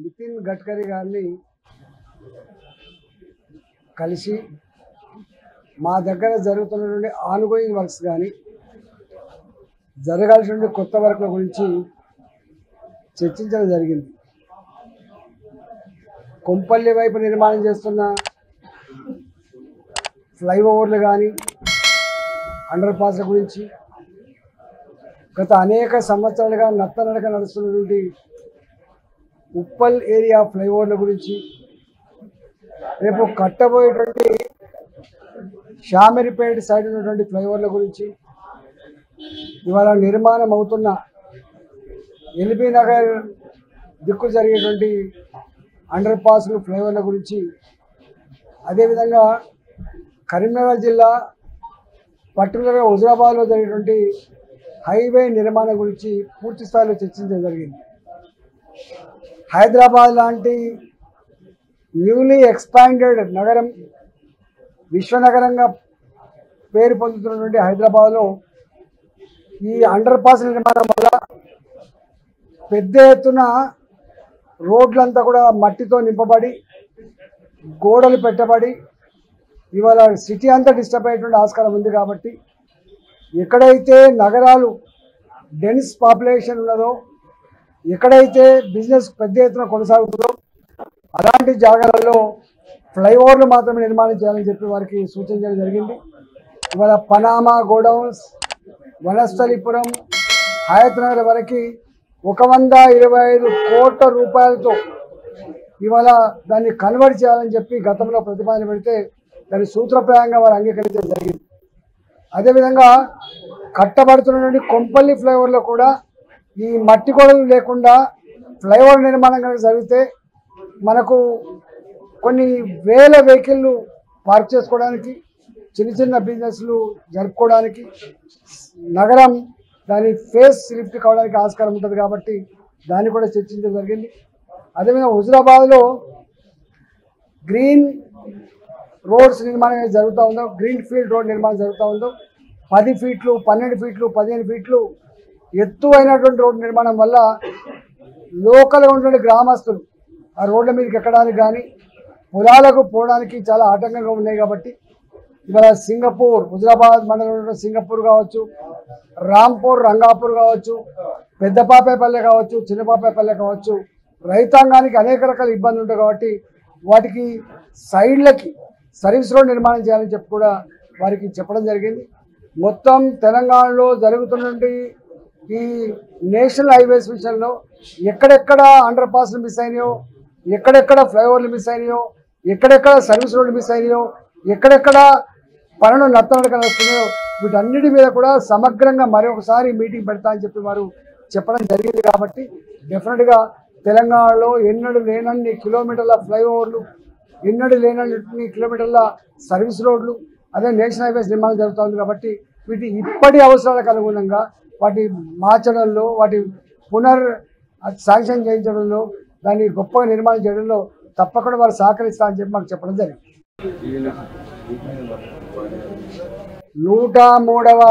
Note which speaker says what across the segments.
Speaker 1: నితిన్ గడ్కరీ గారిని కలిసి మా దగ్గర జరుగుతున్నటువంటి ఆన్గోయింగ్ వర్క్స్ కానీ జరగాల్సిన కొత్త వర్క్ల గురించి చర్చించడం జరిగింది. కొంపల్లి వైపు నిర్మాణం చేస్తున్న ఫ్లైఓవర్లు కానీ అండర్ పాస్ల గురించి, గత అనేక సంవత్సరాలుగా నత్తనడక నడుస్తున్నటువంటి ఉప్పల్ ఏరియా ఫ్లైఓవర్ల గురించి, రేపు కట్టబోయేటువంటి షామిరిపేట సైడ్ ఉన్నటువంటి ఫ్లైఓవర్ల గురించి, ఇవాళ నిర్మాణం అవుతున్న ఎల్బీ నగర్ దిక్కు జరిగేటువంటి అండర్ పాస్లు ఫ్లైఓవర్ల గురించి, అదేవిధంగా కరీంనగర్ జిల్లా పర్టికులర్గా హుజరాబాద్లో జరిగేటువంటి హైవే నిర్మాణం గురించి పూర్తి స్థాయిలో చర్చించడం జరిగింది. హైదరాబాద్ లాంటి న్యూలీ ఎక్స్పాండెడ్ నగరం, విశ్వనగరంగా పేరు పొందుతున్నటువంటి హైదరాబాద్లో ఈ అండర్ పాస్ నిర్మాణం వల్ల పెద్ద ఎత్తున రోడ్లంతా కూడా మట్టితో నింపబడి గోడలు పెట్టబడి ఇవాళ సిటీ అంతా డిస్టర్బ్ అయ్యేటువంటి ఆస్కారం ఉంది. కాబట్టి ఎక్కడైతే నగరాలు డెన్స్ పాపులేషన్ ఉన్నదో, ఎక్కడైతే బిజినెస్ పెద్ద ఎత్తున కొనసాగుతుందో అలాంటి జాగాలలో ఫ్లైఓవర్లు మాత్రమే నిర్మాణం చేయాలని చెప్పి వారికి సూచించడం జరిగింది. ఇవాళ పనామా గోడౌన్స్, వనస్థలిపురం, హయత్ నగర్ వరకు 125 కోట్ల రూపాయలతో ఇవాళ దాన్ని కన్వర్ట్ చేయాలని చెప్పి గతంలో ప్రతిపాదన పెడితే దాని సూత్రప్రాయంగా వారు అంగీకరించడం జరిగింది. అదేవిధంగా కట్టబడుతున్నటువంటి కొంపల్లి ఫ్లైఓవర్లో కూడా ఈ మట్టి గోడలు లేకుండా ఫ్లైఓవర్ నిర్మాణం కనుక జరిగితే మనకు కొన్ని వేల వెహికల్లు పార్క్ చేసుకోవడానికి, చిన్న చిన్న బిజినెస్లు జరుపుకోవడానికి, నగరం దాని ఫేస్ లిఫ్ట్ కావడానికి ఆస్కారం ఉంటుంది. కాబట్టి దాన్ని కూడా చర్చించడం జరిగింది. అదేవిధంగా హుజరాబాద్లో గ్రీన్ రోడ్స్ నిర్మాణం జరుగుతూ ఉందో, గ్రీన్ ఫీల్డ్ రోడ్ నిర్మాణం జరుగుతూ ఉందో 10 ఫీట్లు, 12 ఫీట్లు, 15 ఫీట్లు ఎత్తు అయినటువంటి రోడ్డు నిర్మాణం వల్ల లోకల్గా ఉన్నటువంటి గ్రామస్తులు ఆ రోడ్ల మీదకి ఎక్కడానికి కానీ పొలాలకు పోవడానికి చాలా ఆటంకంగా ఉన్నాయి. కాబట్టి ఇవాళ సింగపూర్, హుజరాబాద్ మండలంలో సింగపూర్ కావచ్చు, రాంపూర్, రంగాపూర్ కావచ్చు, పెద్దపాపేపల్లె కావచ్చు, చిన్నపాపేపల్లె కావచ్చు, రైతాంగానికి అనేక రకాల ఇబ్బందులు ఉంటాయి. కాబట్టి వాటికి సైడ్లకి సర్వీస్ రోడ్ నిర్మాణం చేయాలని చెప్పి కూడా వారికి చెప్పడం జరిగింది. మొత్తం తెలంగాణలో జరుగుతున్నటువంటి ఈ నేషనల్ హైవేస్ విషయంలో ఎక్కడెక్కడ అండర్ పాస్లు మిస్ అయినాయో, ఎక్కడెక్కడ ఫ్లైఓవర్లు మిస్ అయినాయో, ఎక్కడెక్కడ సర్వీస్ రోడ్లు మిస్ అయినాయో, ఎక్కడెక్కడ పనులు నత్తనడక వస్తున్నాయో వీటన్నిటి మీద కూడా సమగ్రంగా మరొకసారి మీటింగ్ పెడతా అని చెప్పి వారు చెప్పడం జరిగింది. కాబట్టి డెఫినెట్గా తెలంగాణలో ఎన్నడూ లేనన్ని కిలోమీటర్ల ఫ్లైఓవర్లు, ఎన్నడూ లేనన్ని కిలోమీటర్ల సర్వీస్ రోడ్లు, అదే నేషనల్ హైవేస్ నిర్మాణం జరుగుతుంది. కాబట్టి వీటి ఇప్పటి అవసరాలకు అనుగుణంగా వాటి మార్చడంలో, వాటి శాంక్షన్ చేయించడంలో, దాన్ని గొప్పగా నిర్మాణం చేయడంలో తప్పకుండా వారు సహకరిస్తా అని చెప్పి మాకు చెప్పడం జరిగింది. 103వ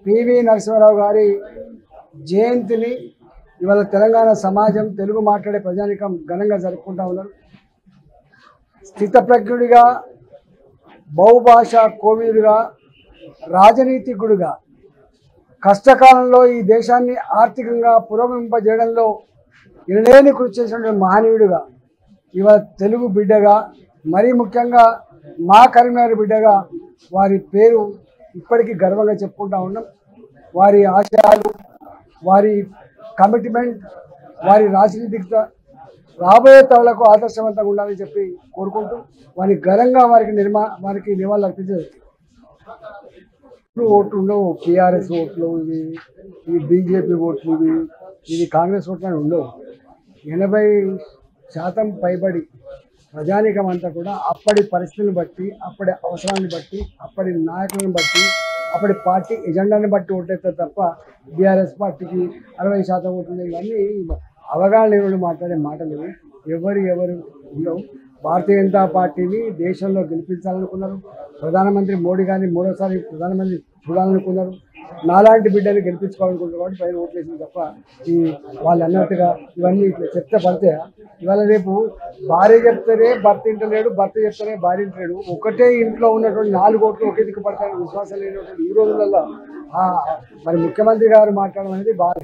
Speaker 1: పివి నరసింహారావు గారి జయంతిని ఇవాళ తెలంగాణ సమాజం, తెలుగు మాట్లాడే ప్రజానికం ఘనంగా జరుపుకుంటా ఉన్నారు. స్థితప్రజ్ఞుడిగా, బహుభాషా కోవిదుడిగా, రాజనీతికుడిగా, కష్టకాలంలో ఈ దేశాన్ని ఆర్థికంగా పురోగమింపజేయడంలో ఎనలేని కృషి చేసినటువంటి మహనీయుడిగా, ఇవాళ తెలుగు బిడ్డగా, మరీ ముఖ్యంగా మా కరీంనగర్ బిడ్డగా వారి పేరు ఇప్పటికీ గర్వంగా చెప్పుకుంటా ఉన్నాం. వారి ఆశయాలు, వారి కమిట్మెంట్, వారి రాజనీతిక రాబోయే తరాలకు ఆదర్శవంతంగా ఉండాలని చెప్పి కోరుకుంటూ వారికి ఘనంగా వారికి నివాళులు అర్పించారు. ఓట్లు ఉండవు, టీఆర్ఎస్ ఓట్లు ఇవి బీజేపీ ఓట్లు ఇవి కాంగ్రెస్ ఓట్లు అని ఉండవు. 80% పైబడి ప్రజానీకం అంతా కూడా అప్పటి పరిస్థితులను బట్టి, అప్పటి అవసరాన్ని బట్టి, అప్పటి నాయకులను బట్టి, అప్పటి పార్టీ ఎజెండాని బట్టి ఓట్లేస్తారు తప్ప బీఆర్ఎస్ పార్టీకి 60% ఓట్లు ఇవన్నీ అవగాహన లేని మాట్లాడే మాటలు ఎవరు ఉండవు. భారతీయ జనతా పార్టీని దేశంలో గెలిపించాలనుకున్నారు. ప్రధానమంత్రి మోడీ గారిని మూడోసారి ప్రధానమంత్రి చూడాలనుకున్నారు. నాలాంటి బిడ్డని గెలిపించుకోవాలనుకుంటున్నారు కాబట్టి పైన ఓట్లు వేసింది తప్ప ఈ వాళ్ళు అన్నట్టుగా ఇవన్నీ ఇట్లా చెప్తే పడితే ఇవాళ రేపు భార్య చెప్తేనే భర్త ఇంటలేడు, భర్త చెప్తేనే భార్య ఇంటలేడు. ఒకటే ఇంట్లో ఉన్నటువంటి 4 ఓట్లు ఒకే దిక్కు పడతాయని విశ్వాసం లేనటువంటి ఈ రోజులలో మరి ముఖ్యమంత్రి గారు మాట్లాడడం అనేది బాగా